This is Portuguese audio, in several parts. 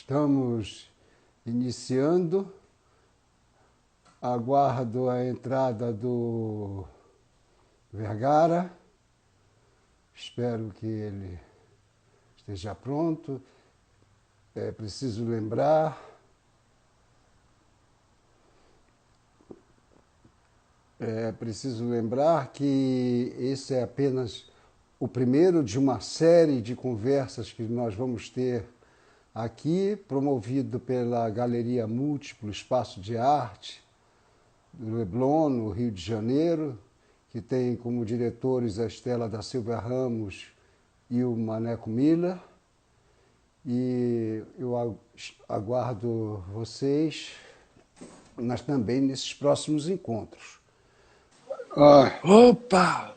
Estamos iniciando. Aguardo a entrada do Vergara. Espero que ele esteja pronto. É preciso lembrar que esse é apenas o primeiro de uma série de conversas que nós vamos ter aqui, promovido pela Galeria Múltiplo Espaço de Arte do Leblon, no Rio de Janeiro, que tem como diretores a Estela da Silva Ramos e o Maneco Miller. E eu aguardo vocês, mas também nesses próximos encontros. Opa!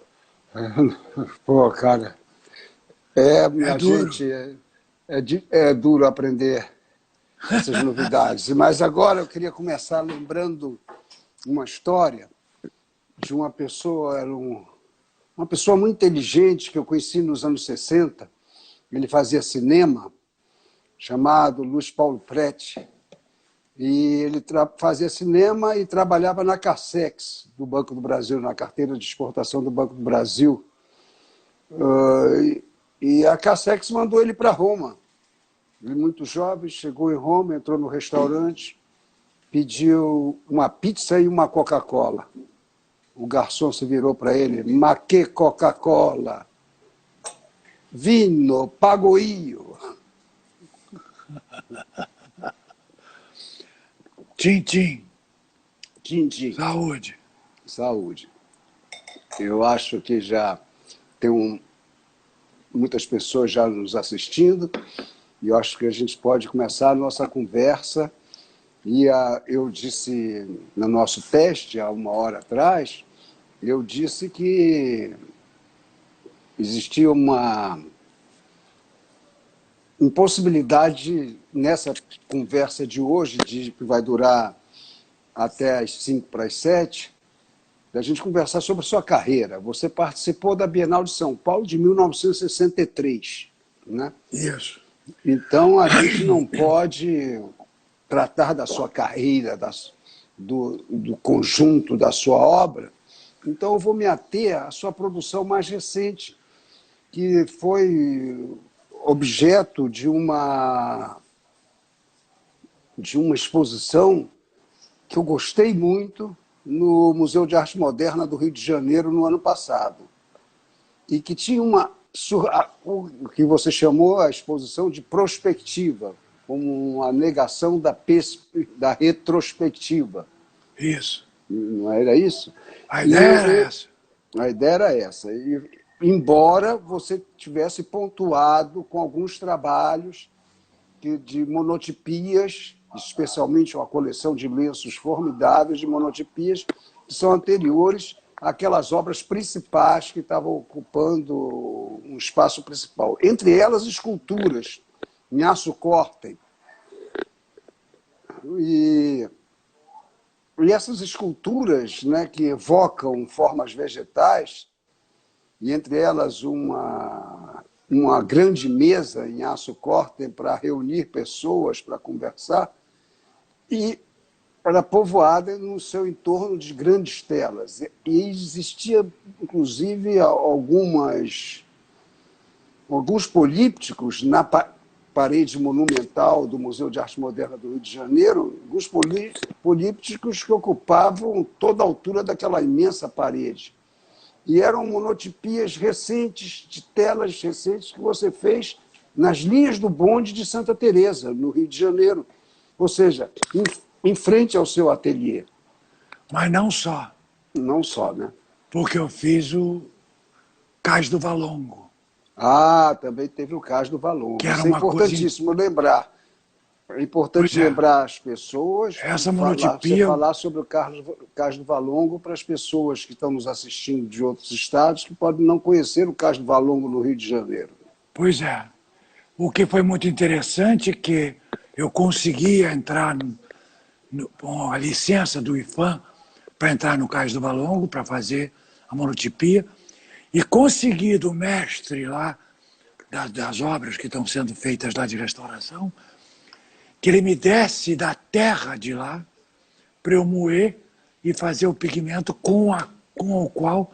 Pô, cara, É a duro. gente é duro aprender essas novidades. Mas agora eu queria começar lembrando uma história de uma pessoa, uma pessoa muito inteligente que eu conheci nos anos 60. Ele fazia cinema, chamado Luiz Paulo Prete. E ele fazia cinema e trabalhava na Cassex, do Banco do Brasil, na carteira de exportação do Banco do Brasil. E a Cassex mandou ele para Roma. Ele, muito jovem, chegou em Roma, entrou no restaurante, pediu uma pizza e uma Coca-Cola. O garçom se virou para ele: "Ma que Coca-Cola? Vino, pago io." Tchim, Tchim-tchim. saúde. Saúde. Eu acho que já tem muitas pessoas já nos assistindo e eu acho que a gente pode começar a nossa conversa. E eu disse no nosso teste, há uma hora atrás, eu disse que existia uma impossibilidade nessa conversa de hoje, que vai durar até as 5 para as 7, da gente conversar sobre a sua carreira. Você participou da Bienal de São Paulo de 1963, né? Isso. Então, a gente não pode tratar da sua carreira, do conjunto da sua obra. Então, eu vou me ater à sua produção mais recente, que foi objeto de uma exposição que eu gostei muito no Museu de Arte Moderna do Rio de Janeiro no ano passado. E que tinha o que você chamou a exposição de prospectiva, como uma negação da retrospectiva. Isso. Não era isso? A ideia era essa. A ideia era essa. E, embora você tivesse pontuado com alguns trabalhos de monotipias, especialmente uma coleção de lenços formidáveis de monotipias, que são anteriores àquelas obras principais que estavam ocupando um espaço principal. Entre elas, esculturas em aço cortem. E essas esculturas, né, que evocam formas vegetais, e entre elas uma grande mesa em aço cortem para reunir pessoas para conversar, e era povoada no seu entorno de grandes telas. E existia, inclusive, alguns polípticos na parede monumental do Museu de Arte Moderna do Rio de Janeiro, alguns polípticos que ocupavam toda a altura daquela imensa parede. E eram monotipias recentes, de telas recentes, que você fez nas linhas do bonde de Santa Teresa, no Rio de Janeiro. Ou seja, em frente ao seu ateliê. Mas não só. Não só, né? Porque eu fiz o Cais do Valongo. Também teve o Cais do Valongo. Que era Isso é uma importantíssimo lembrar. É importante lembrar as pessoas, essa monotipia... você falar sobre o Cais do Valongo para as pessoas que estão nos assistindo de outros estados que podem não conhecer o Cais do Valongo no Rio de Janeiro. Pois é. O que foi muito interessante é que eu conseguia entrar com a licença do IFAM para entrar no Cais do Valongo, para fazer a monotipia, e consegui do mestre lá, das obras que estão sendo feitas lá de restauração, que ele me desse da terra de lá para eu moer e fazer o pigmento com o qual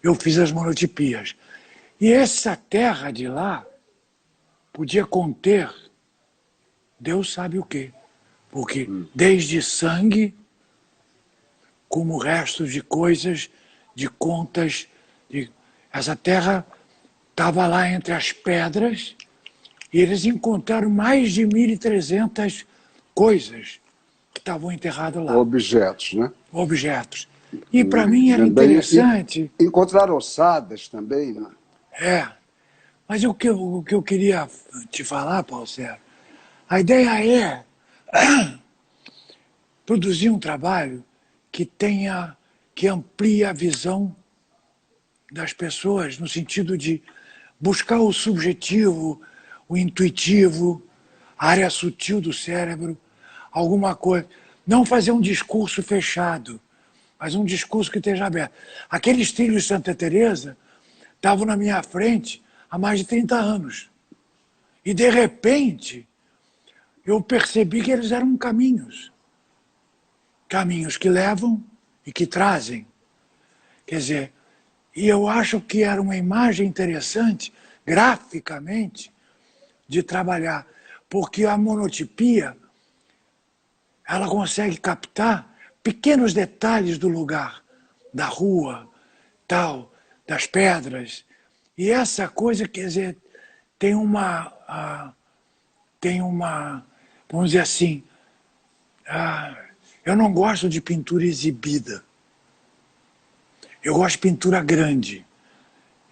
eu fiz as monotipias. E essa terra de lá podia conter Deus sabe o quê. Porque desde sangue, como restos de coisas, de contas, essa terra estava lá entre as pedras e eles encontraram mais de 1.300 coisas que estavam enterradas lá. Objetos, né? Objetos. E para mim era Também interessante. encontrar ossadas também, né? É. Mas o que eu queria te falar, Paulo Sérgio, a ideia é produzir um trabalho que amplie a visão das pessoas, no sentido de buscar o subjetivo, o intuitivo, a área sutil do cérebro, alguma coisa. Não fazer um discurso fechado, mas um discurso que esteja aberto. Aqueles trilhos de Santa Teresa estavam na minha frente há mais de 30 anos. E, de repente, eu percebi que eles eram caminhos. Caminhos que levam e que trazem. Quer dizer, e eu acho que era uma imagem interessante, graficamente, de trabalhar. Porque a monotipia, ela consegue captar pequenos detalhes do lugar, da rua, tal, das pedras. E essa coisa, quer dizer, tem uma, vamos dizer assim, eu não gosto de pintura exibida. Eu gosto de pintura grande.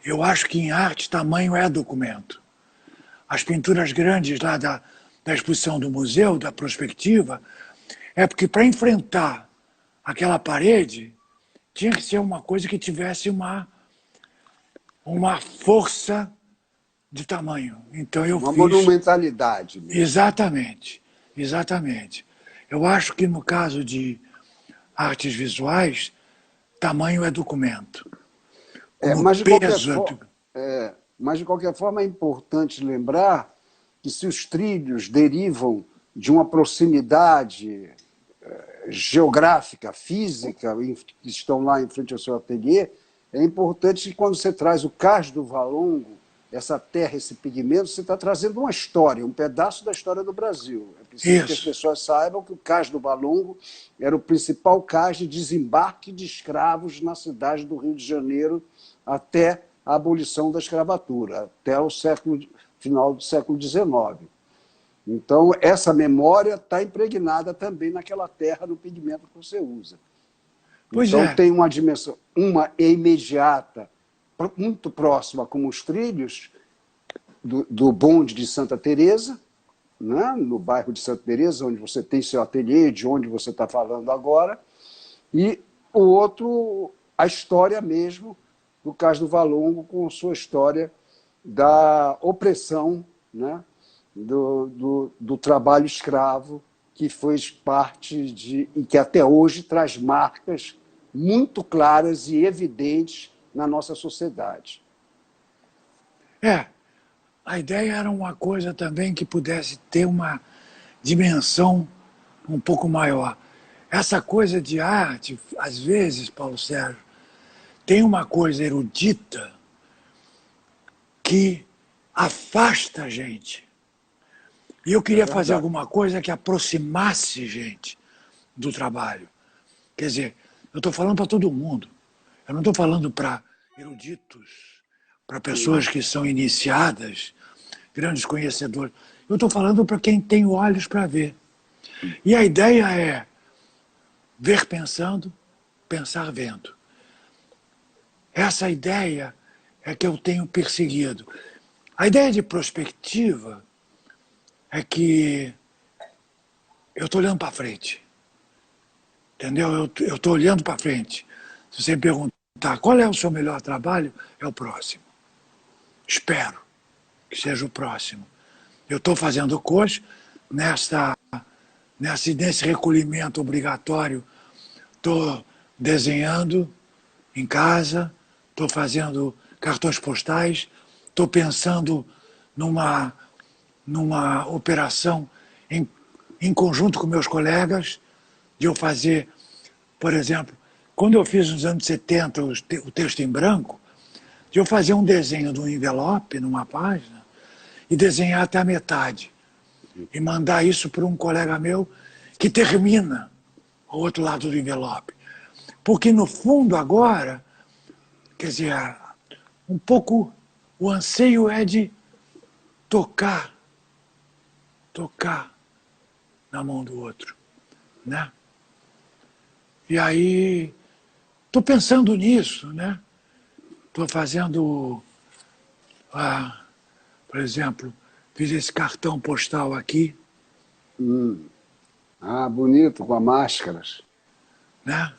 Eu acho que em arte tamanho é documento. As pinturas grandes lá da exposição do museu, da perspectiva, é porque para enfrentar aquela parede tinha que ser uma coisa que tivesse uma força de tamanho. Então eu Uma fiz... monumentalidade mesmo. Exatamente, exatamente. Eu acho que no caso de artes visuais, tamanho é documento. Mas de qualquer forma é importante lembrar que se os trilhos derivam de uma proximidade geográfica, física, que estão lá em frente ao seu ateliê, é importante que quando você traz o Cais do Valongo, essa terra, esse pigmento, você está trazendo uma história, um pedaço da história do Brasil. É preciso que as pessoas saibam que o Cais do Valongo era o principal cais de desembarque de escravos na cidade do Rio de Janeiro até a abolição da escravatura, até o final do século XIX. Então, essa memória está impregnada também naquela terra, no pigmento que você usa. Então, tem uma dimensão, uma imediata, muito próxima, como os trilhos do bonde de Santa Teresa, né? No bairro de Santa Teresa, onde você tem seu ateliê, de onde você está falando agora, e o outro, a história mesmo do Cais do Valongo, com sua história da opressão, né? do trabalho escravo, que foi parte de, e que até hoje traz marcas muito claras e evidentes na nossa sociedade. A ideia era uma coisa também que pudesse ter uma dimensão um pouco maior. Essa coisa de arte, às vezes, Paulo Sérgio, tem uma coisa erudita que afasta a gente. E eu queria fazer alguma coisa que aproximasse gente do trabalho. Quer dizer, eu estou falando para todo mundo. Eu não estou falando para eruditos, para pessoas que são iniciadas, grandes conhecedores. Eu estou falando para quem tem olhos para ver. E a ideia é ver pensando, pensar vendo. Essa ideia é que eu tenho perseguido. A ideia de prospectiva é que eu estou olhando para frente. Entendeu? Eu estou olhando para frente. Se você me perguntar qual é o seu melhor trabalho, é o próximo. Espero que seja o próximo. Eu estou fazendo coisas nesse recolhimento obrigatório. Estou desenhando em casa, estou fazendo cartões postais, estou pensando numa operação em em conjunto com meus colegas, de eu fazer, por exemplo, quando eu fiz nos anos 70 o texto em branco, de eu fazer um desenho de um envelope numa página e desenhar até a metade. E mandar isso para um colega meu que termina ao outro lado do envelope. Porque, no fundo, agora, quer dizer, um pouco o anseio é de tocar na mão do outro, né? E aí, estou pensando nisso, né? Estou fazendo, por exemplo, fiz esse cartão postal aqui, Ah, bonito, com as máscaras. né?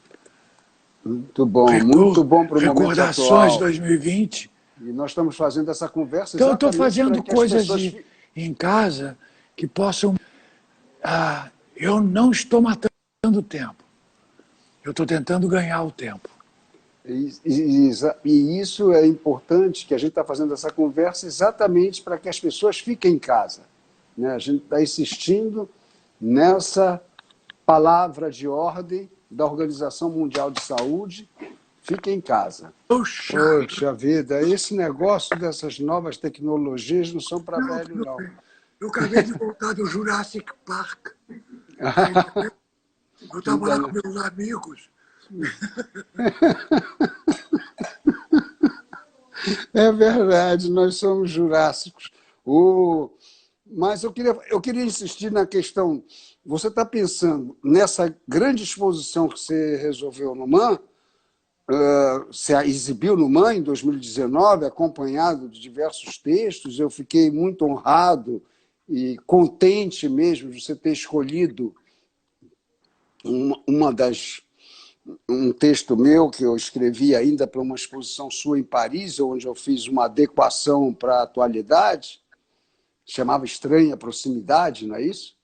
Muito bom para o momento Recordações de atual. 2020. E nós estamos fazendo essa conversa Então, eu estou exatamente para fazendo que as coisas pessoas... em casa que possam... eu não estou matando tempo. Eu estou tentando ganhar o tempo. E isso é importante, que a gente está fazendo essa conversa exatamente para que as pessoas fiquem em casa, né? A gente está insistindo nessa palavra de ordem da Organização Mundial de Saúde, fique em casa. Poxa vida, esse negócio dessas novas tecnologias não são para velho, não. Eu acabei de voltar do Jurassic Park. Eu estava lá com meus amigos. É verdade, nós somos jurássicos. Mas eu queria insistir na questão. Você está pensando nessa grande exposição que você resolveu no MAN, você exibiu no MAN em 2019, acompanhado de diversos textos. Eu fiquei muito honrado e contente mesmo de você ter escolhido um texto meu que eu escrevi ainda para uma exposição sua em Paris, onde eu fiz uma adequação para a atualidade, chamava Estranha Proximidade, não é isso?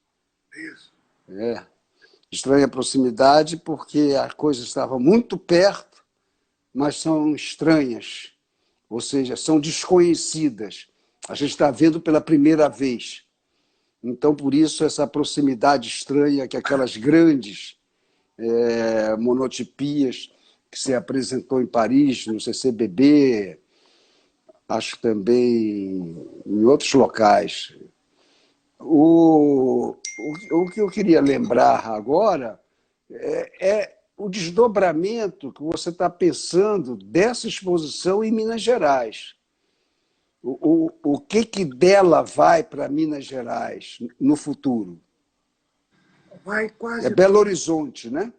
Isso. É. Estranha Proximidade porque as coisas estavam muito perto, mas são estranhas, ou seja, são desconhecidas. A gente está vendo pela primeira vez. Então, por isso, essa proximidade estranha que aquelas grandes monotipias que se apresentou em Paris, no CCBB, acho também em outros locais. O que eu queria lembrar agora é o desdobramento que você está pensando dessa exposição em Minas Gerais. O que dela vai para Minas Gerais no futuro? Vai quase... É Belo Horizonte, né?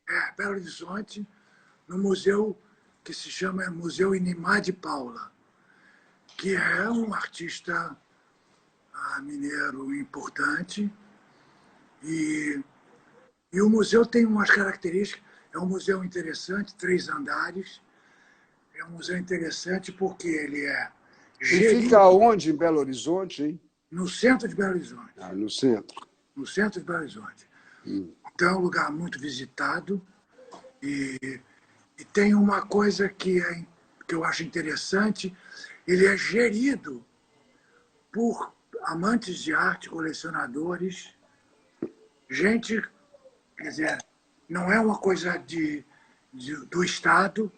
É, Belo Horizonte, no museu que se chama Museu Inimar de Paula, que é um artista mineiro importante. E o museu tem umas características. É um museu interessante, 3 andares. É um museu interessante porque ele é Ele fica onde em Belo Horizonte, hein? No centro de Belo Horizonte. Ah, no centro. No centro de Belo Horizonte. Então, é um lugar muito visitado e tem uma coisa que eu acho interessante, ele é gerido por amantes de arte, colecionadores, gente, quer dizer, não é uma coisa do Estado.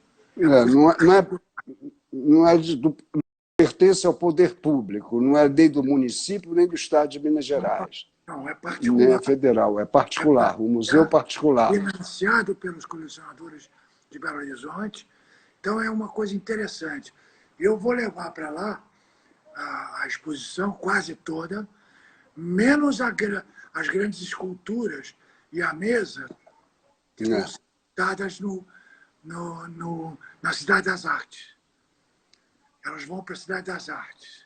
Pertence ao poder público, não é nem do município, nem do Estado de Minas Gerais. Não, é particular. Nem é federal, é particular, um museu particular. Financiado pelos colecionadores de Belo Horizonte. Então, é uma coisa interessante. Eu vou levar para lá a exposição quase toda, menos as grandes esculturas e a mesa que vão ser dadas na Cidade das Artes. Elas vão para a Cidade das Artes.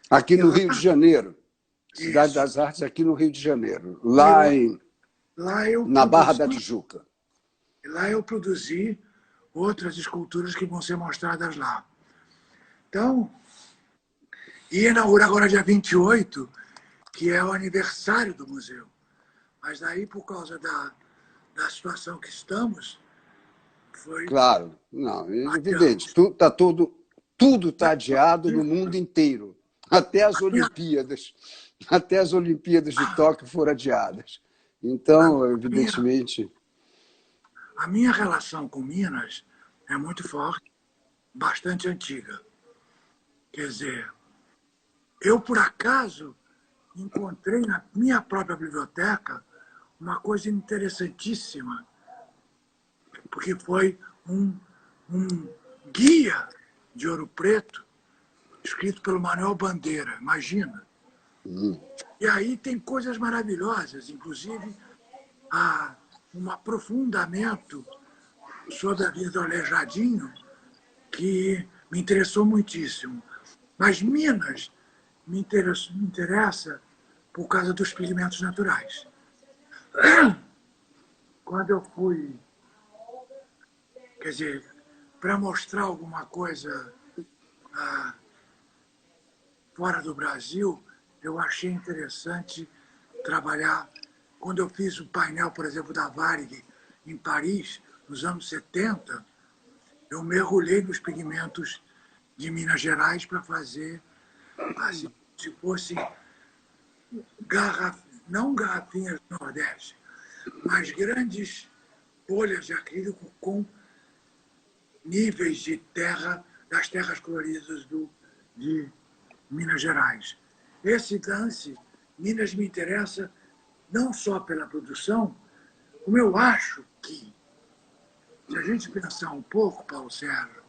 Aqui no Rio de Janeiro. Cidade das Artes, aqui no Rio de Janeiro. Na Barra da Tijuca. Lá eu produzi outras esculturas que vão ser mostradas lá. Então, ia inaugurar agora dia 28, que é o aniversário do museu. Mas daí, por causa da situação que estamos, foi... Claro, não, é evidente. Tudo está adiado no mundo inteiro. Até as Olimpíadas. Até as Olimpíadas de Tóquio foram adiadas. Então, evidentemente... A minha relação com Minas é muito forte, bastante antiga. Quer dizer, eu, por acaso, encontrei na minha própria biblioteca uma coisa interessantíssima, porque foi um guia de Ouro Preto, escrito pelo Manuel Bandeira, imagina. E aí tem coisas maravilhosas, inclusive um aprofundamento sobre a vida do Aleijadinho, que me interessou muitíssimo. Mas Minas me interessa por causa dos pigmentos naturais. Quando eu fui, quer dizer, para mostrar alguma coisa fora do Brasil, eu achei interessante trabalhar. Quando eu fiz o painel, por exemplo, da Varig em Paris, nos anos 70, eu mergulhei nos pigmentos de Minas Gerais para fazer, assim, se fosse não garrafinhas do Nordeste, mas grandes folhas de acrílico com níveis de terra, das terras coloridas de Minas Gerais. Esse lance, Minas me interessa não só pela produção, como eu acho que, se a gente pensar um pouco, Paulo Sérgio,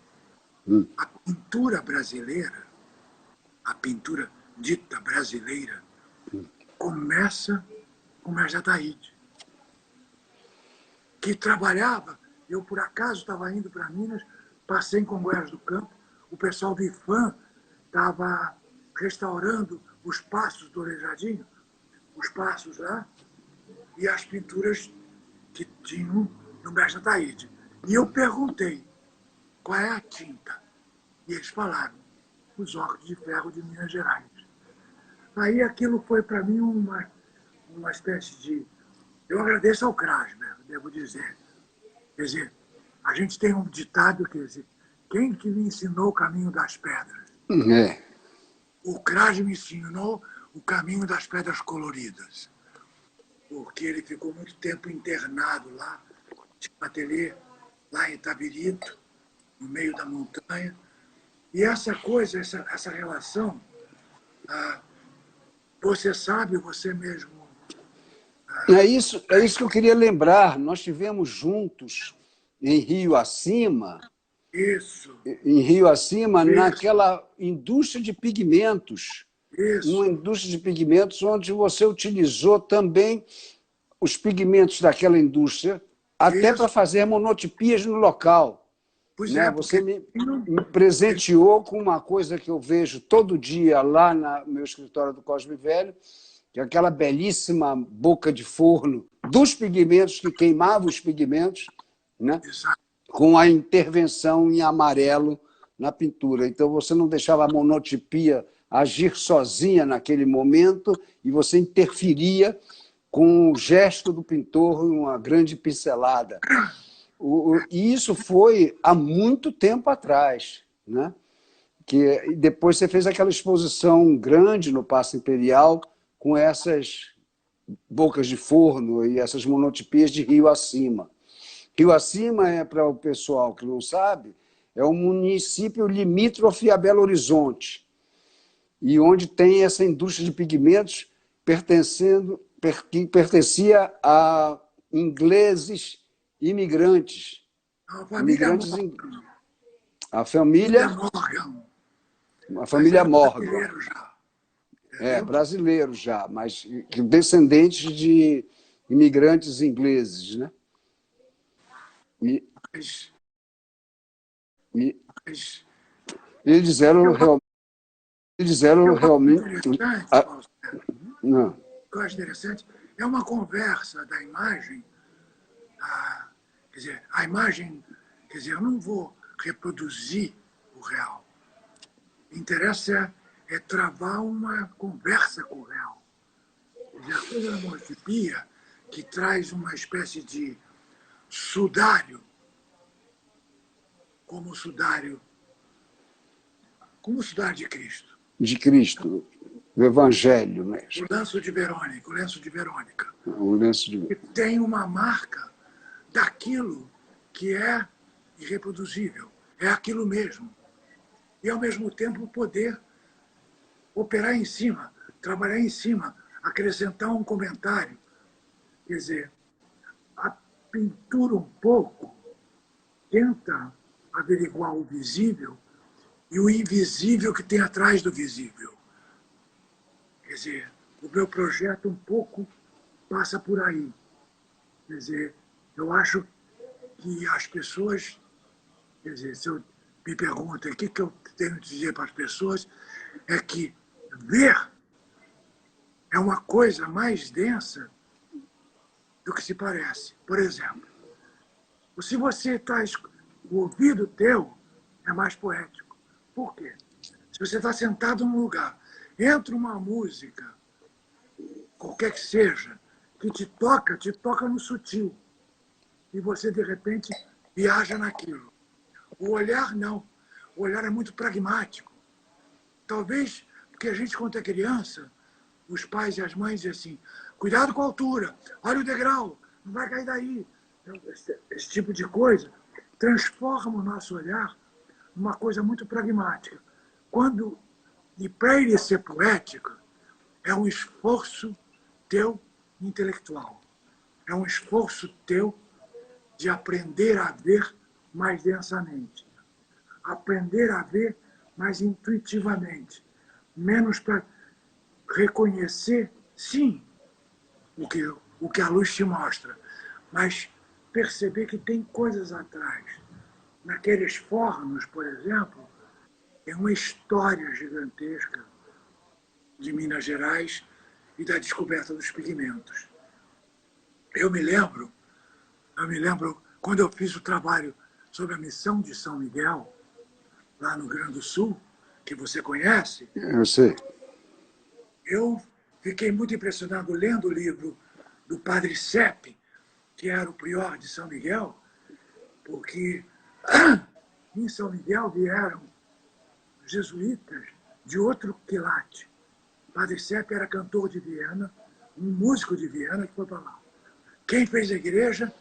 a pintura brasileira, a pintura dita brasileira, começa com Mércia Ataíde, que trabalhava, eu por acaso estava indo para Minas, passei em Congonhas do Campo, o pessoal do IFAM estava restaurando os passos do Aleijadinho, os passos lá, e as pinturas que tinham no Mércia Ataíde. E eu perguntei, qual é a tinta? E eles falaram, os óxidos de ferro de Minas Gerais. Aí aquilo foi para mim uma espécie de... Eu agradeço ao Krasner, devo dizer. Quer dizer, a gente tem um ditado, quer dizer, quem que me ensinou o caminho das pedras? É. O Krasner me ensinou o caminho das pedras coloridas, porque ele ficou muito tempo internado lá, tinha um ateliê lá em Itabirito, no meio da montanha. E essa coisa, essa relação, você sabe, você mesmo... É isso que eu queria lembrar. Nós tivemos juntos em Rio Acima, Isso, naquela indústria de pigmentos, uma isso, indústria de pigmentos onde você utilizou também os pigmentos daquela indústria até para isso. fazer monotipias no local. Pois Né? é, Você porque... me presenteou com uma coisa que eu vejo todo dia lá no meu escritório do Cosme Velho, que é aquela belíssima boca de forno dos pigmentos, que queimava os pigmentos, né? Exato. Com a intervenção em amarelo na pintura. Então, você não deixava a monotipia agir sozinha naquele momento e você interferia com o gesto do pintor em uma grande pincelada. E isso foi há muito tempo atrás, né? Que depois você fez aquela exposição grande no Paço Imperial com essas bocas de forno e essas monotipias de Rio Acima. Rio Acima, para o pessoal que não sabe, é um município limítrofe a Belo Horizonte, e onde tem essa indústria de pigmentos que pertencia a ingleses imigrantes. A família A família Morgan, A mas família era Morgan. brasileiro já. Brasileiro já, mas descendentes de imigrantes ingleses, né? E, Mas, e mas eles eu eram acho realmente... interessante, Paulo Sérgio, Não. o que eu acho interessante é uma conversa da imagem. Quer dizer, a imagem, quer dizer, eu não vou reproduzir o real. O que interessa é travar uma conversa com o real. Quer dizer, a coisa da monotipia, que traz uma espécie de sudário, como o sudário de Cristo. de Cristo, do Evangelho mesmo. O lenço de Verônica, o lenço de Verônica. O lenço de... Que tem uma marca daquilo que é irreproduzível. É aquilo mesmo. E, ao mesmo tempo, poder operar em cima, trabalhar em cima, acrescentar um comentário. Quer dizer, a pintura um pouco tenta averiguar o visível e o invisível que tem atrás do visível. Quer dizer, o meu projeto um pouco passa por aí. Quer dizer, eu acho que as pessoas, quer dizer, se eu me pergunto o que eu tenho que dizer para as pessoas, é que ver é uma coisa mais densa do que se parece. Por exemplo, se você está... O ouvido teu é mais poético. Por quê? Se você está sentado num lugar, entra uma música, qualquer que seja, que te toca no sutil. E você, de repente, viaja naquilo. O olhar, não. O olhar é muito pragmático. Talvez porque a gente, quando é criança, os pais e as mães dizem assim, cuidado com a altura, olha o degrau, não vai cair daí. Então, esse tipo de coisa transforma o nosso olhar numa coisa muito pragmática. Quando, e para ele ser poética, é um esforço teu intelectual. É um esforço teu de aprender a ver mais densamente. Aprender a ver mais intuitivamente. Menos para reconhecer, sim, o que a luz te mostra, mas perceber que tem coisas atrás. Naqueles fornos, por exemplo, tem uma história gigantesca de Minas Gerais e da descoberta dos pigmentos. Eu me lembro quando eu fiz o trabalho sobre a missão de São Miguel, lá no Rio Grande do Sul, que você conhece. Eu sei. Eu fiquei muito impressionado lendo o livro do Padre Sepp, que era o prior de São Miguel, porque em São Miguel vieram jesuítas de outro quilate. O Padre Sepp era cantor de Viena, um músico de Viena que foi para lá. Quem fez a igreja?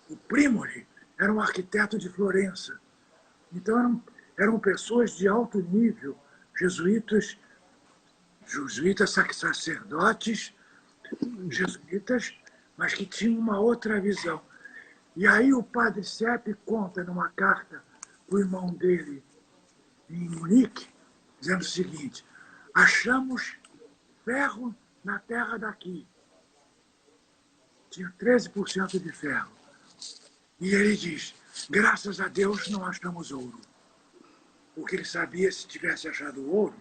O Primoli era um arquiteto de Florença. Então eram pessoas de alto nível, jesuítas sacerdotes, jesuítas, mas que tinham uma outra visão. E aí o Padre Sepp conta numa carta para o irmão dele em Munique, dizendo o seguinte, achamos ferro na terra daqui. Tinha 13% de ferro. E ele diz, graças a Deus não achamos ouro. Porque ele sabia, se tivesse achado ouro,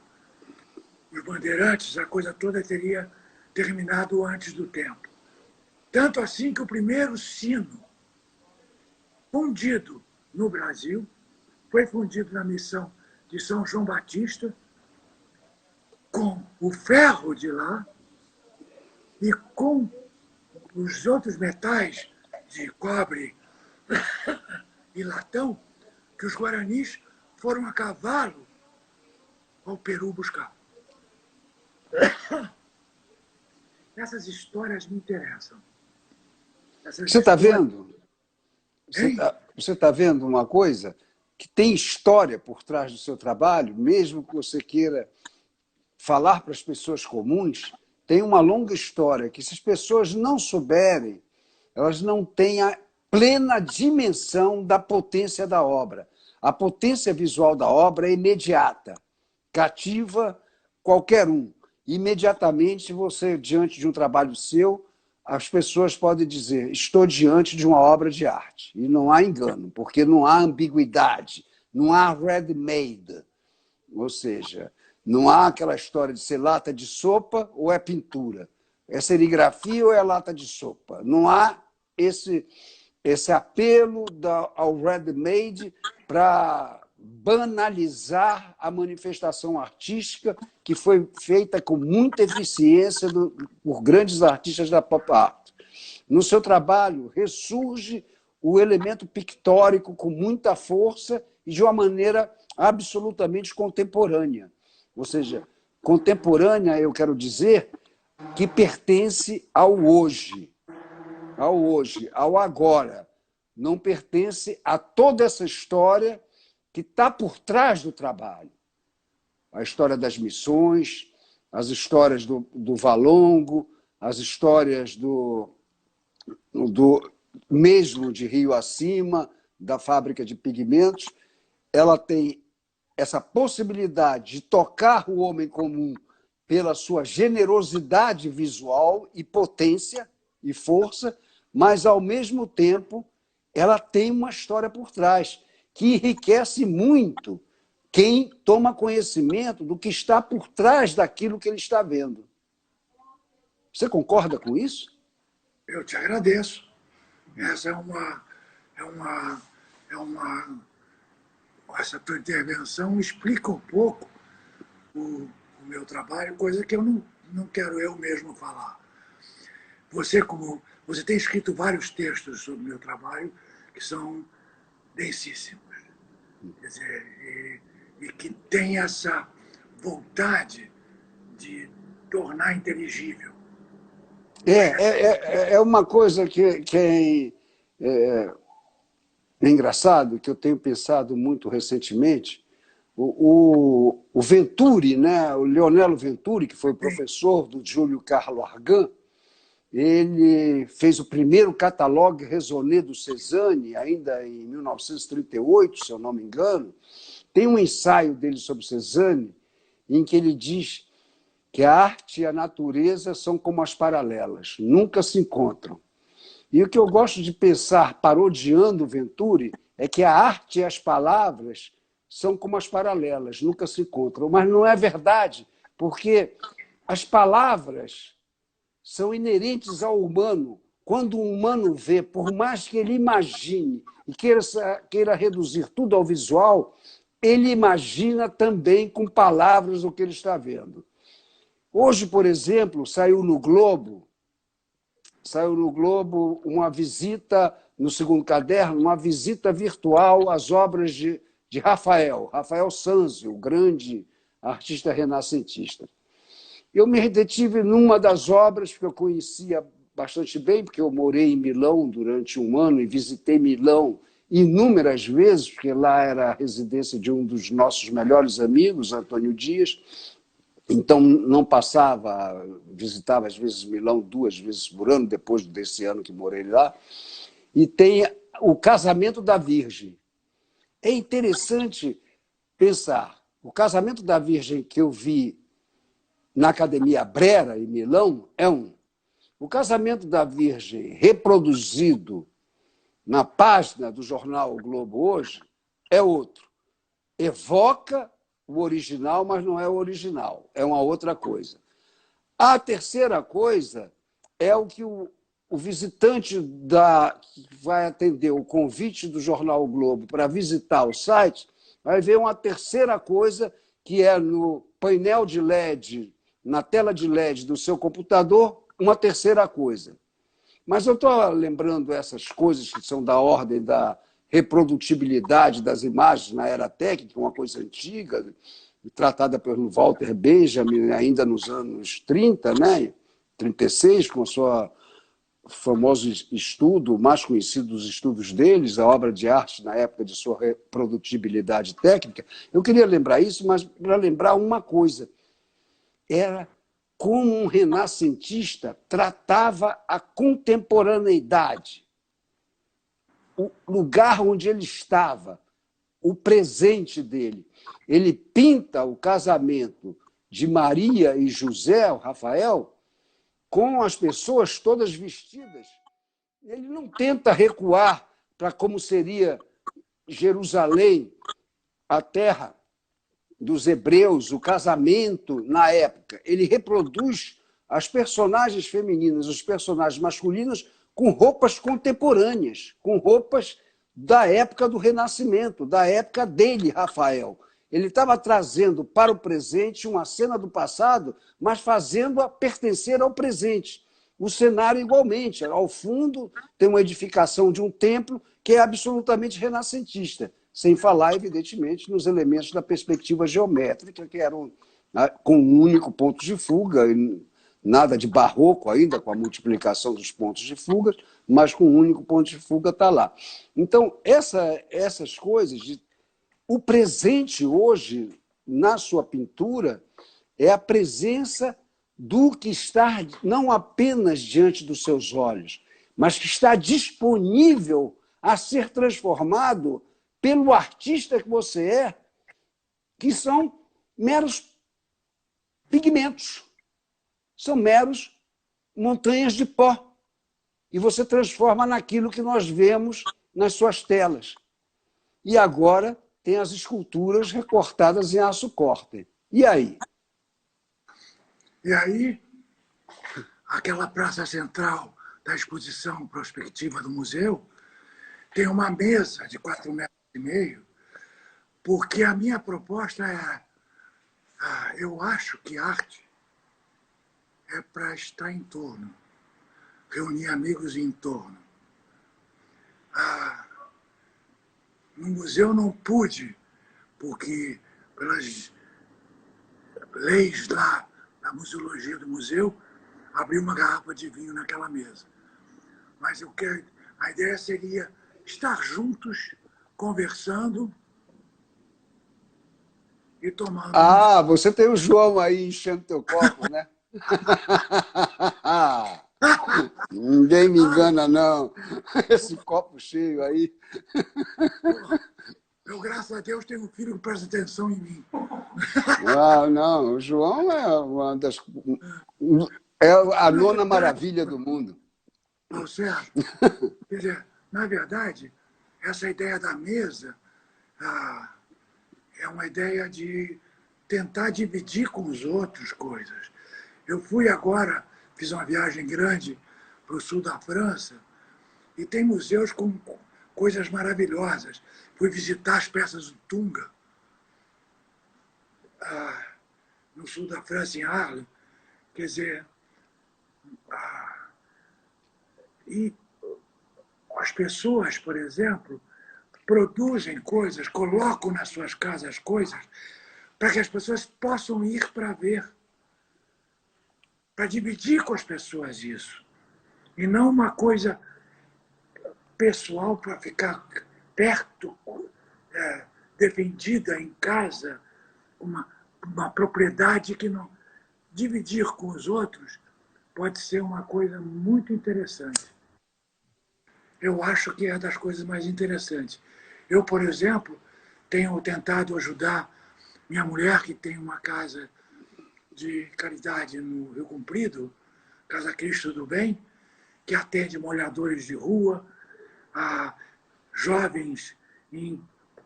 os bandeirantes, a coisa toda teria terminado antes do tempo. Tanto assim que o primeiro sino fundido no Brasil foi fundido na missão de São João Batista com o ferro de lá e com os outros metais de cobre e latão que os guaranis foram a cavalo ao Peru buscar. Essas histórias me interessam. Você está vendo? Você está vendo uma coisa que tem história por trás do seu trabalho, mesmo que você queira falar para as pessoas comuns, tem uma longa história que, se as pessoas não souberem, elas não têm a plena dimensão da potência da obra. A potência visual da obra é imediata, cativa qualquer um. Imediatamente, você, diante de um trabalho seu, as pessoas podem dizer, estou diante de uma obra de arte. E não há engano, porque não há ambiguidade, não há ready-made. Ou seja, não há aquela história de ser lata de sopa ou é pintura. É serigrafia ou é lata de sopa. Não há esse apelo ao ready-made para banalizar a manifestação artística que foi feita com muita eficiência por grandes artistas da pop art. No seu trabalho, ressurge o elemento pictórico com muita força e de uma maneira absolutamente contemporânea. ou seja, contemporânea, eu quero dizer, que pertence ao hoje, ao agora. Não pertence a toda essa história que está por trás do trabalho. A história das missões, as histórias do Valongo, as histórias do mesmo de Rio Acima, da fábrica de pigmentos. Ela tem essa possibilidade de tocar o homem comum pela sua generosidade visual e potência e força, mas, ao mesmo tempo, ela tem uma história por trás que enriquece muito quem toma conhecimento do que está por trás daquilo que ele está vendo. Você concorda com isso? Eu te agradeço. Essa essa tua intervenção explica um pouco o meu trabalho, coisa que eu não quero eu mesmo falar. Você tem escrito vários textos sobre o meu trabalho que são densíssimos. Quer dizer, e que tem essa vontade de tornar inteligível. É uma coisa que é engraçado, que eu tenho pensado muito recentemente. O Venturi, né? O Leonello Venturi, que foi professor do Júlio Carlo Argan, ele fez o primeiro catalogue raisonné do Cézanne, ainda em 1938, se eu não me engano. Tem um ensaio dele sobre Cézanne, em que ele diz que a arte e a natureza são como as paralelas, nunca se encontram. E o que eu gosto de pensar, parodiando o Venturi, é que a arte e as palavras são como as paralelas, nunca se encontram. Mas não é verdade, porque as palavras são inerentes ao humano. Quando o humano vê, por mais que ele imagine e queira reduzir tudo ao visual, ele imagina também com palavras o que ele está vendo. Hoje, por exemplo, saiu no Globo uma visita, no segundo caderno, uma visita virtual às obras de Rafael Sanzio, o grande artista renascentista. Eu me detive numa das obras que eu conhecia bastante bem, porque eu morei em Milão durante um ano e visitei Milão inúmeras vezes, porque lá era a residência de um dos nossos melhores amigos, Antônio Dias. Então, não visitava às vezes Milão 2 vezes por ano, depois desse ano que morei lá. E tem o Casamento da Virgem. É interessante pensar, o Casamento da Virgem que eu vi na Academia Brera, em Milão, é um. O Casamento da Virgem, reproduzido na página do jornal O Globo hoje, é outro. Evoca o original, mas não é o original. É uma outra coisa. A terceira coisa é o que o visitante que vai atender o convite do jornal O Globo para visitar o site vai ver uma terceira coisa, que é no painel de LED, na tela de LED do seu computador, uma terceira coisa. Mas eu estou lembrando essas coisas que são da ordem da reprodutibilidade das imagens na era técnica, uma coisa antiga, tratada pelo Walter Benjamin ainda nos anos 30, né? 36, com o seu famoso estudo, mais conhecido dos estudos deles, a obra de arte na época de sua reprodutibilidade técnica. Eu queria lembrar isso, mas para lembrar uma coisa, era como um renascentista tratava a contemporaneidade, o lugar onde ele estava, o presente dele. Ele pinta o casamento de Maria e José, o Rafael, com as pessoas todas vestidas. Ele não tenta recuar para como seria Jerusalém, a terra dos hebreus, o casamento na época. Ele reproduz as personagens femininas, os personagens masculinos com roupas contemporâneas, com roupas da época do Renascimento, da época dele, Rafael. Ele estava trazendo para o presente uma cena do passado, mas fazendo-a pertencer ao presente. O cenário igualmente. Ao fundo tem uma edificação de um templo que é absolutamente renascentista, sem falar, evidentemente, nos elementos da perspectiva geométrica, que eram com um único ponto de fuga, nada de barroco ainda, com a multiplicação dos pontos de fuga, mas com um único ponto de fuga está lá. Então, essas coisas, o presente hoje, na sua pintura, é a presença do que está não apenas diante dos seus olhos, mas que está disponível a ser transformado pelo artista que você é, que são meros pigmentos, são meros montanhas de pó. E você transforma naquilo que nós vemos nas suas telas. E agora tem as esculturas recortadas em aço corte. E aí? E aí, aquela praça central da exposição prospectiva do museu tem uma mesa de 4,5 metros, porque a minha proposta é, eu acho que arte é para estar em torno, reunir amigos em torno. No museu não pude, porque pelas leis lá da museologia do museu, abri uma garrafa de vinho naquela mesa. Mas a ideia seria estar juntos, conversando e tomando. Ah, você tem o João aí enchendo teu copo, né? Ninguém me engana, não. Esse copo cheio aí. Eu, graças a Deus, tenho um filho que presta atenção em mim. Ah, não, o João é uma das... É a nona maravilha do mundo. Não, certo? Quer dizer, na verdade, essa ideia da mesa é uma ideia de tentar dividir com os outros coisas. Eu fui agora, fiz uma viagem grande para o sul da França e tem museus com coisas maravilhosas. Fui visitar as peças do Tunga, no sul da França, em Arles. Quer dizer, e as pessoas, por exemplo, produzem coisas, colocam nas suas casas coisas para que as pessoas possam ir para ver, para dividir com as pessoas isso. E não uma coisa pessoal para ficar perto, defendida em casa, uma propriedade que não... Dividir com os outros pode ser uma coisa muito interessante. Eu acho que é das coisas mais interessantes. Eu, por exemplo, tenho tentado ajudar minha mulher, que tem uma casa de caridade no Rio Comprido, Casa Cristo do Bem, que atende moradores de rua, a jovens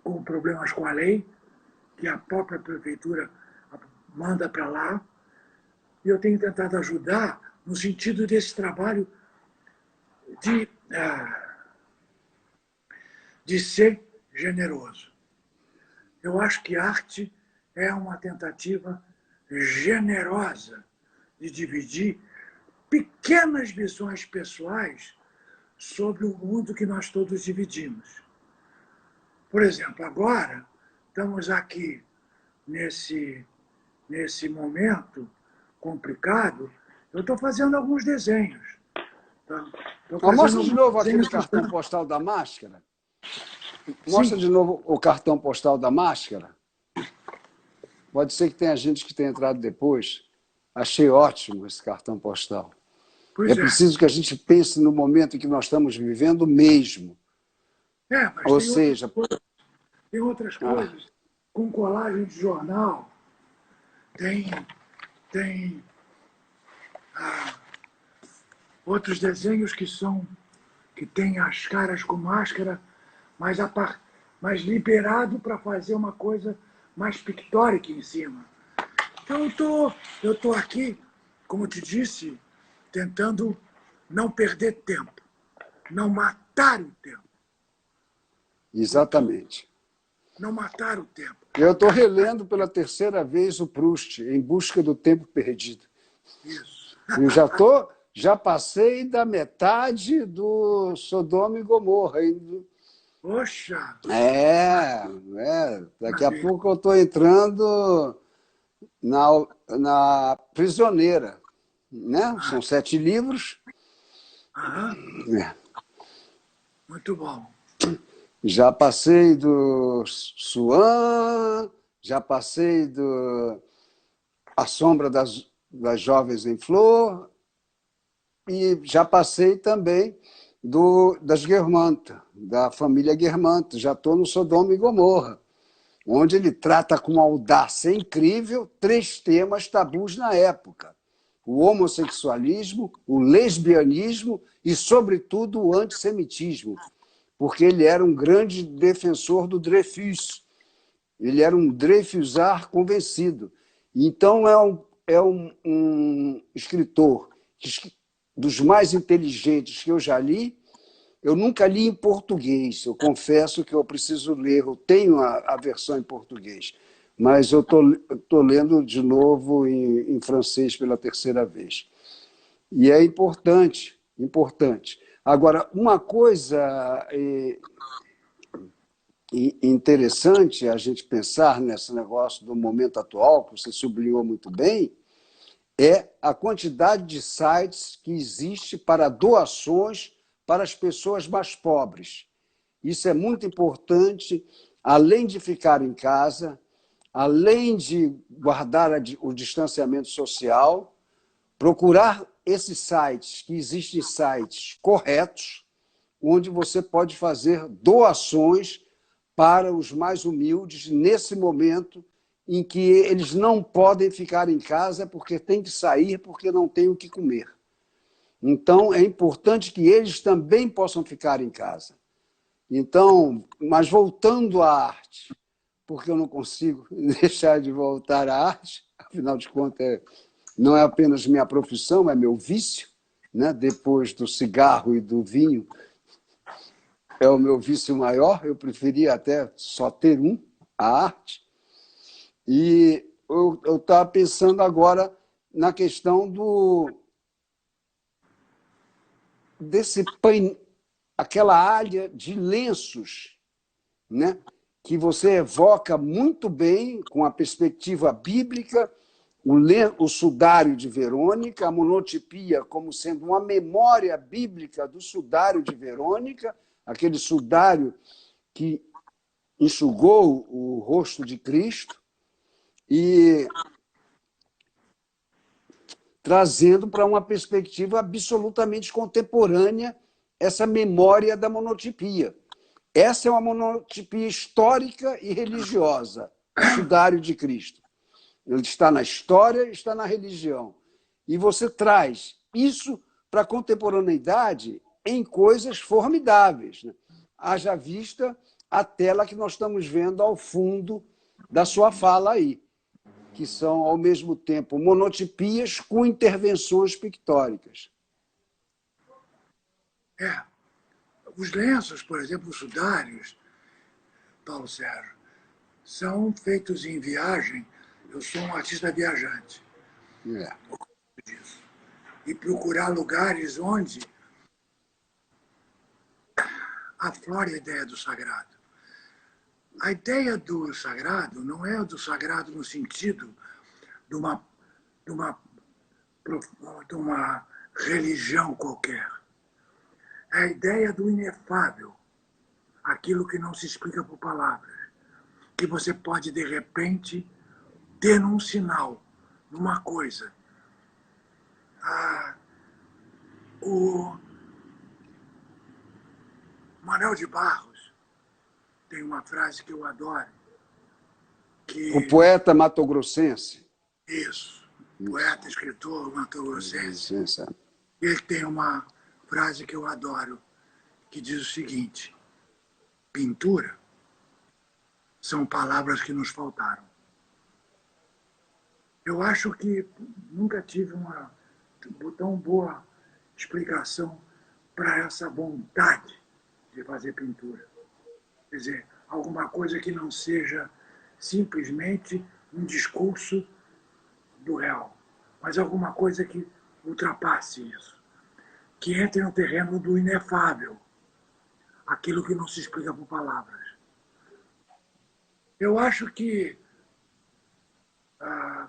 com problemas com a lei, que a própria prefeitura manda para lá. E eu tenho tentado ajudar no sentido desse trabalho de ser generoso. Eu acho que arte é uma tentativa generosa de dividir pequenas visões pessoais sobre o mundo que nós todos dividimos. Por exemplo, agora estamos aqui nesse momento complicado, eu estou fazendo alguns desenhos. Mostra de novo aquele cartão postal da máscara. Mostra de novo o cartão postal da máscara. Pode ser que tenha gente que tenha entrado depois. Achei ótimo esse cartão postal. É preciso que a gente pense no momento em que nós estamos vivendo mesmo. Mas ou seja... Tem outras coisas. Com colagem de jornal, tem outros desenhos que têm as caras com máscara, mas liberado para fazer uma coisa mais pictórica em cima. Então eu tô aqui, como te disse, tentando não perder tempo, não matar o tempo. Exatamente. Não matar o tempo. Eu estou relendo pela terceira vez o Proust, Em Busca do Tempo Perdido. Isso. Eu já passei da metade do Sodoma e Gomorra. Poxa! Daqui a pouco eu estou entrando na Prisioneira, né? São 7 livros. Aham, É. muito bom. Já passei do Swan, já passei do A Sombra das Jovens em Flor e já passei também das Guermantes, da família Guermantes. Já estou no Sodoma e Gomorra, onde ele trata com uma audácia incrível 3 temas tabus na época: o homossexualismo, o lesbianismo e, sobretudo, o antissemitismo, porque ele era um grande defensor do Dreyfus. Ele era um Dreyfusard convencido. Então, um escritor dos mais inteligentes que eu já li. Eu nunca li em português, eu confesso que eu preciso ler, eu tenho a versão em português, mas eu estou lendo de novo em francês pela 3ª vez. E é importante, importante. Agora, uma coisa interessante a gente pensar nesse negócio do momento atual, que você sublinhou muito bem, é a quantidade de sites que existe para doações para as pessoas mais pobres. Isso é muito importante, além de ficar em casa, além de guardar o distanciamento social, procurar esses sites, que existem sites corretos, onde você pode fazer doações para os mais humildes nesse momento em que eles não podem ficar em casa porque têm que sair, porque não têm o que comer. Então, é importante que eles também possam ficar em casa. Então, mas voltando à arte, porque eu não consigo deixar de voltar à arte, afinal de contas, não é apenas minha profissão, é meu vício, né? Depois do cigarro e do vinho, é o meu vício maior, eu preferia até só ter um, a arte. E eu estava pensando agora na questão desse aquela área de lenços, né? Que você evoca muito bem, com a perspectiva bíblica, o sudário de Verônica, a monotipia como sendo uma memória bíblica do sudário de Verônica, aquele sudário que enxugou o rosto de Cristo, e trazendo para uma perspectiva absolutamente contemporânea essa memória da monotipia. Essa é uma monotipia histórica e religiosa, o sudário de Cristo. Ele está na história e está na religião. E você traz isso para a contemporaneidade em coisas formidáveis, né? Haja vista a tela que nós estamos vendo ao fundo da sua fala aí, que são, ao mesmo tempo, monotipias com intervenções pictóricas. Os lenços, por exemplo, os sudários, Paulo Sérgio, são feitos em viagem. Eu sou um artista viajante. É. Disso. E procurar lugares onde aflora a ideia do sagrado. A ideia do sagrado não é do sagrado no sentido de uma, de uma, de uma religião qualquer. É a ideia do inefável, aquilo que não se explica por palavras, que você pode, de repente, ter num sinal, numa coisa. O Manuel de Barros tem uma frase que eu adoro. O poeta matogrossense. Isso, poeta, escritor matogrossense. Isso. Ele tem uma frase que eu adoro, que diz o seguinte: pintura são palavras que nos faltaram. Eu acho que nunca tive uma tão boa explicação para essa vontade de fazer pintura. Quer dizer, alguma coisa que não seja simplesmente um discurso do real, mas alguma coisa que ultrapasse isso, que entre no terreno do inefável, aquilo que não se explica por palavras. Eu acho que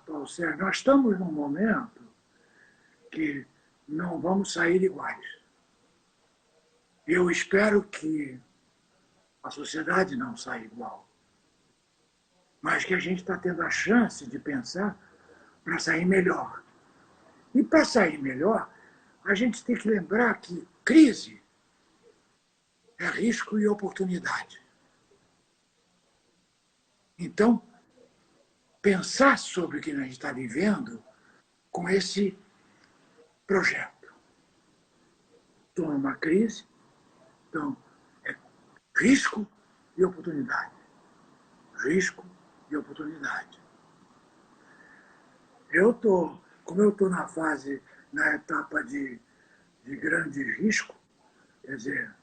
Paulo Sérgio, nós estamos num momento que não vamos sair iguais. Eu espero que a sociedade não saia igual, mas que a gente está tendo a chance de pensar para sair melhor. E para sair melhor, a gente tem que lembrar que crise é risco e oportunidade. Então, pensar sobre o que a gente está vivendo com esse projeto. Estou numa crise, então é risco e oportunidade. Risco e oportunidade. Como eu estou na etapa de grande risco, quer dizer,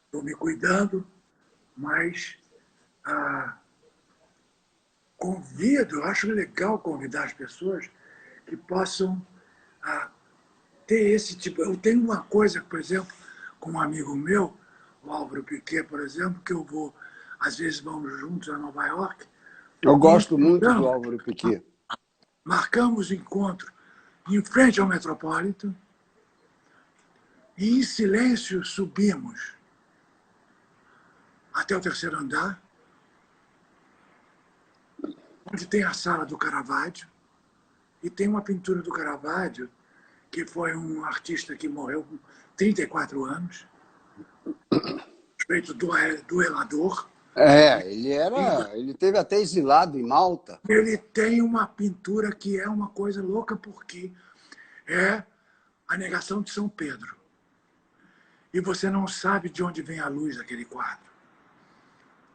estou me cuidando, mas eu acho legal convidar as pessoas que possam ter esse tipo. Eu tenho uma coisa, por exemplo, com um amigo meu, o Álvaro Piquet, por exemplo, que às vezes vamos juntos a Nova York. Eu gosto muito do Álvaro Piquet. Marcamos encontro em frente ao Metropolitan e, em silêncio, subimos até o terceiro andar, onde tem a sala do Caravaggio, e tem uma pintura do Caravaggio, que foi um artista que morreu com 34 anos, feito duelador. Ele teve até exilado em Malta. Ele tem uma pintura que é uma coisa louca, porque é a negação de São Pedro. E você não sabe de onde vem a luz daquele quadro.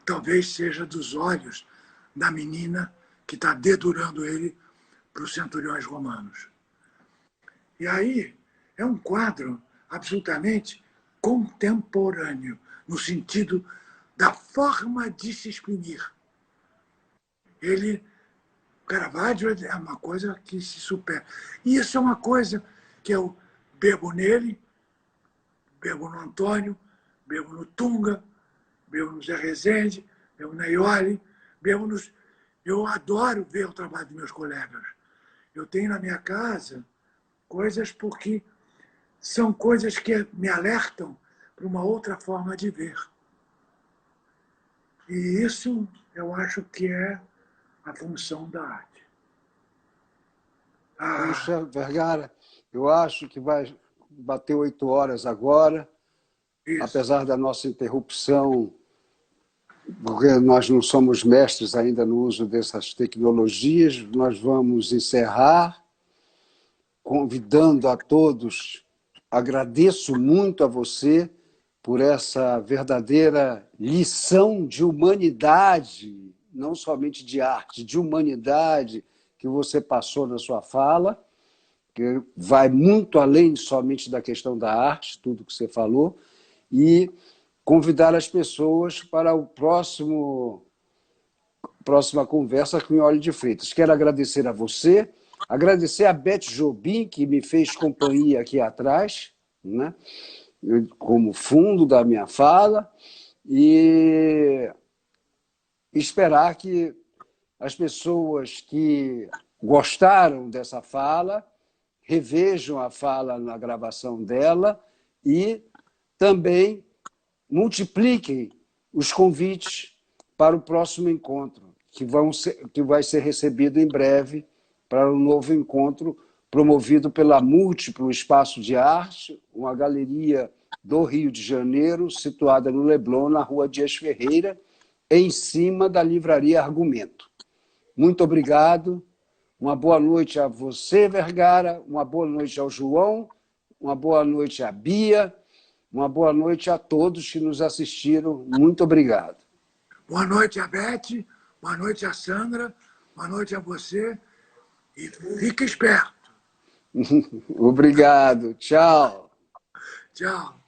Talvez seja dos olhos da menina que está dedurando ele para os centuriões romanos. E aí é um quadro absolutamente contemporâneo, no sentido da forma de se exprimir. Caravaggio é uma coisa que se supera. E isso é uma coisa que eu bebo nele, bebo no Antônio, bebo no Tunga, bebo no Zé Rezende, bebo na Ioli, bebo nos... Eu adoro ver o trabalho dos meus colegas. Eu tenho na minha casa coisas porque são coisas que me alertam para uma outra forma de ver. E isso eu acho que é a função da arte. Puxa, Vergara, eu acho que vai bater 8 horas agora, Isso. Apesar da nossa interrupção, porque nós não somos mestres ainda no uso dessas tecnologias, nós vamos encerrar convidando a todos. Agradeço muito a você por essa verdadeira lição de humanidade, não somente de arte, de humanidade que você passou na sua fala, que vai muito além somente da questão da arte, tudo que você falou, e convidar as pessoas para o próxima conversa com o Iole de Freitas. Quero agradecer a você, agradecer a Beth Jobim, que me fez companhia aqui atrás, né, como fundo da minha fala, e esperar que as pessoas que gostaram dessa fala revejam a fala na gravação dela e também multipliquem os convites para o próximo encontro, que vai ser recebido em breve para um novo encontro promovido pela Múltiplo Espaço de Arte, uma galeria do Rio de Janeiro, situada no Leblon, na Rua Dias Ferreira, em cima da livraria Argumento. Muito obrigado. Uma boa noite a você, Vergara, uma boa noite ao João, uma boa noite à Bia, uma boa noite a todos que nos assistiram. Muito obrigado. Boa noite a Beth, boa noite a Sandra, boa noite a você e fique esperto. Obrigado. Tchau. Tchau.